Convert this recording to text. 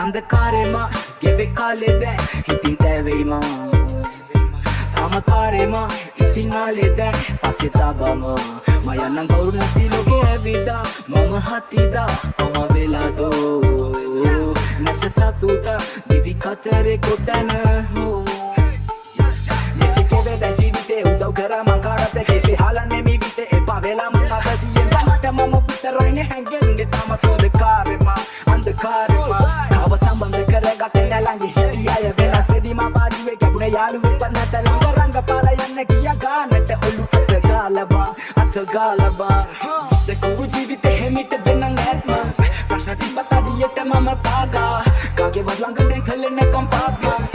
अंधकारema ගෙවෙ කාලෙද හිතින් තැවෙයිම අමකාරෙම ඉතින් ආලෙද පස්සේ තබම මයන්නම් කවුරු නැති ලෝකෙ ඇවිදා මම හතිදා අම වෙලාදෝ නැත සතුට දිවි කතරේ කොටන හෝ මෙසේ කෙවෙද ජීවිතේ උදව් කරා මං කාටද කෙසේ හලන්නේ මිවිතේ එපා වෙලා මං අපදියෙන් මට මම පුතරයිනේ හැංගෙන්නේ තම තොඳකාරෙම අන්ධකාරෙම කව සම්බන්ධ කරගත්තේ නැලංගේ හිටියය වෙනස් වෙදී මා පාඩුවේ ගැබුනේ යාළුවෙක් පන්නත ළඟ රංග පාලා යන්න කියා ගානට ඔලු අතගාලබා සෙකුරු ජීවිතේ හැමිට දෙන්නන් ඇත්ම ප්‍රශ්න තිබ්බත් අඩියට මම පාගා කාගේ වත් ළඟ දෙන් කලෙන්න කම්පාත්ම